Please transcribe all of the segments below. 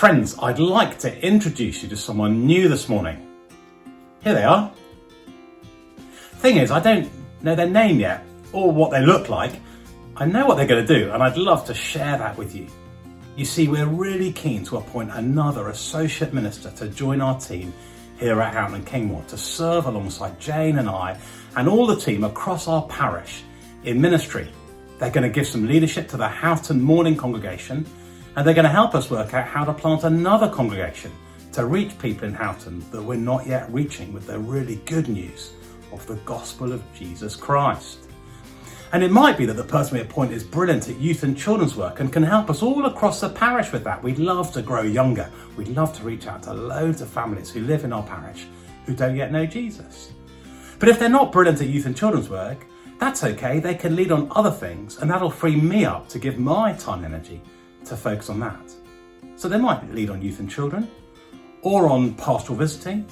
Friends, I'd like to introduce you to someone new this morning. Here they are. Thing is, I don't know their name yet or what they look like. I know what they're going to do and I'd love to share that with you. You see, we're really keen to appoint another associate minister to join our team here at Houghton and Kingmore to serve alongside Jane and I and all the team across our parish in ministry. They're going to give some leadership to the Houghton morning congregation, and they're going to help us work out how to plant another congregation to reach people in Houghton that we're not yet reaching with the really good news of the gospel of Jesus Christ. And it might be that the person we appoint is brilliant at youth and children's work and can help us all across the parish with that. We'd love to grow younger. We'd love to reach out to loads of families who live in our parish who don't yet know Jesus. But if they're not brilliant at youth and children's work, that's okay. They can lead on other things, and that'll free me up to give my time and energy to focus on that. So they might lead on youth and children, or on pastoral visiting,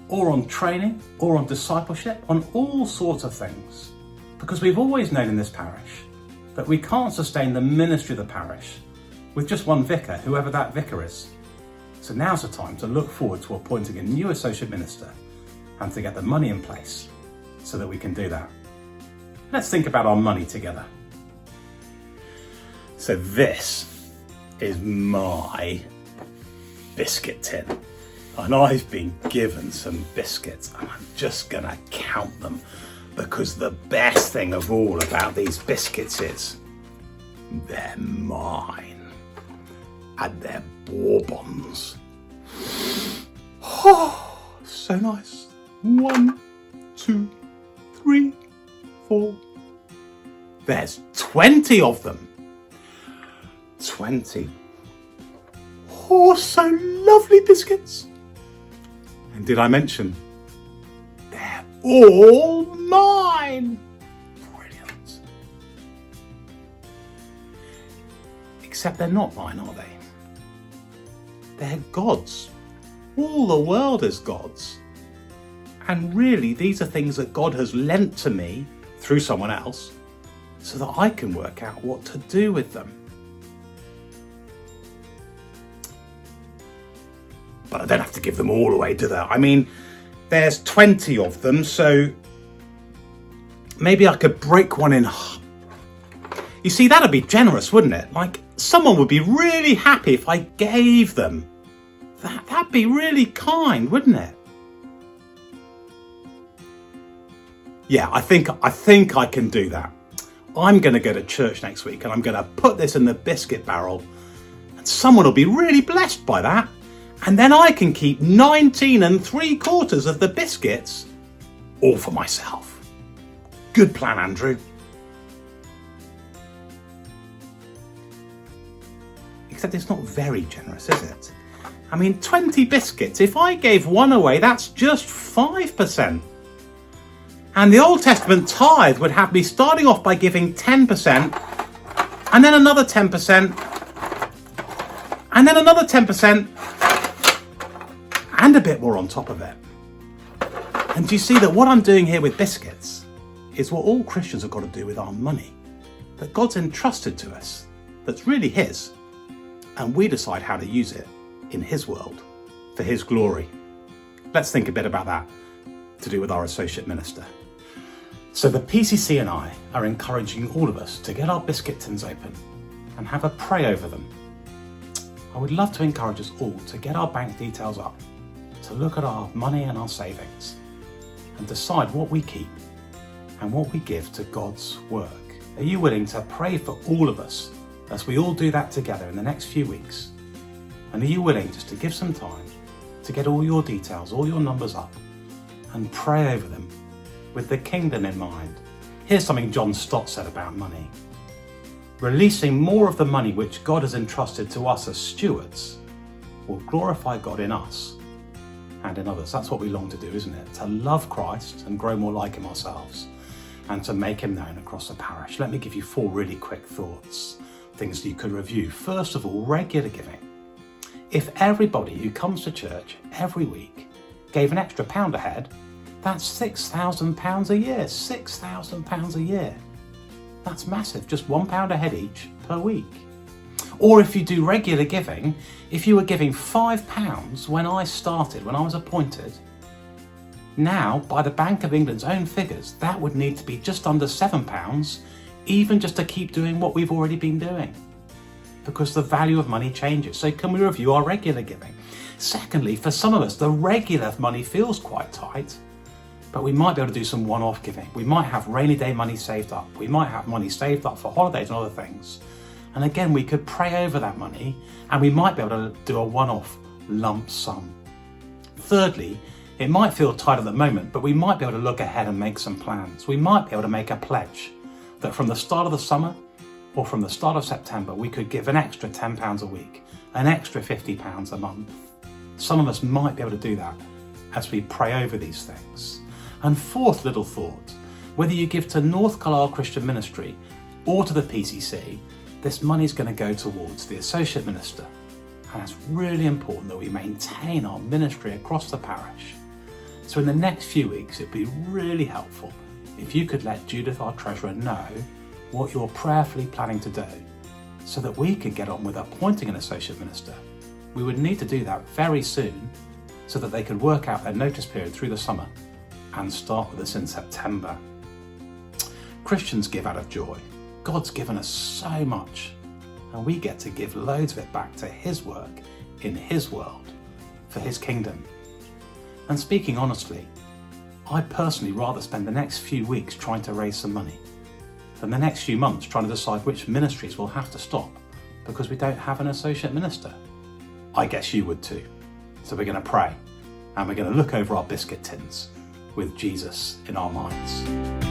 or on training, or on discipleship, on all sorts of things. Because we've always known in this parish that we can't sustain the ministry of the parish with just one vicar, whoever that vicar is. So now's the time to look forward to appointing a new associate minister and to get the money in place so that we can do that. Let's think about our money together. So this is my biscuit tin, and I've been given some biscuits and I'm just gonna count them, because the best thing of all about these biscuits is they're mine and they're bourbons. Oh, so nice. 1, 2, 3, 4. There's 20 of them. 20. Oh, so lovely biscuits. And did I mention they're all mine? Brilliant. Except they're not mine, are they? They're God's. All the world is God's. And really, these are things that God has lent to me through someone else so that I can work out what to do with them. But I don't have to give them all away, do I? I mean, there's 20 of them, so maybe I could break one in half. You see, that'd be generous, wouldn't it? Like, someone would be really happy if I gave them. That'd be really kind, wouldn't it? Yeah, I think I can do that. I'm going to go to church next week and I'm going to put this in the biscuit barrel, and someone will be really blessed by that. And then I can keep 19 3/4 of the biscuits all for myself. Good plan, Andrew. Except it's not very generous, is it? I mean, 20 biscuits. If I gave one away, that's just 5%. And the Old Testament tithe would have me starting off by giving 10%, and then another 10%, and then another 10%, and a bit more on top of it. And do you see that what I'm doing here with biscuits is what all Christians have got to do with our money that God's entrusted to us, that's really His, and we decide how to use it in His world for His glory. Let's think a bit about that to do with our associate minister. So the PCC and I are encouraging all of us to get our biscuit tins open and have a pray over them. I would love to encourage us all to get our bank details up, to look at our money and our savings and decide what we keep and what we give to God's work. Are you willing to pray for all of us as we all do that together in the next few weeks? And are you willing just to give some time to get all your details, all your numbers up and pray over them with the kingdom in mind? Here's something John Stott said about money. Releasing more of the money which God has entrusted to us as stewards will glorify God in us and in others. That's what we long to do, isn't it? To love Christ and grow more like Him ourselves and to make Him known across the parish. Let me give you 4 really quick thoughts, things you could review. First of all, regular giving. If everybody who comes to church every week gave an extra £1 a head, that's £6,000 a year. £6,000 a year. That's massive, just £1 a head each per week. Or if you do regular giving, if you were giving £5 when I started, when I was appointed, now, by the Bank of England's own figures, that would need to be just under £7, even just to keep doing what we've already been doing, because the value of money changes. So can we review our regular giving? Secondly, for some of us, the regular money feels quite tight, but we might be able to do some one-off giving. We might have rainy day money saved up. We might have money saved up for holidays and other things. And again, we could pray over that money, and we might be able to do a one-off lump sum. Thirdly, it might feel tight at the moment, but we might be able to look ahead and make some plans. We might be able to make a pledge that from the start of the summer or from the start of September, we could give an extra £10 a week, an extra £50 a month. Some of us might be able to do that as we pray over these things. And fourth little thought, whether you give to North Carlisle Christian Ministry or to the PCC, this money is going to go towards the Associate Minister. And it's really important that we maintain our ministry across the parish. So in the next few weeks, it'd be really helpful if you could let Judith, our treasurer, know what you're prayerfully planning to do, so that we can get on with appointing an associate minister. We would need to do that very soon, so that they could work out their notice period through the summer and start with us in September. Christians give out of joy. God's given us so much, and we get to give loads of it back to his work in his world for his kingdom. And speaking honestly, I'd personally rather spend the next few weeks trying to raise some money than the next few months trying to decide which ministries will have to stop because we don't have an associate minister. I guess you would too. So we're going to pray, and we're going to look over our biscuit tins with Jesus in our minds.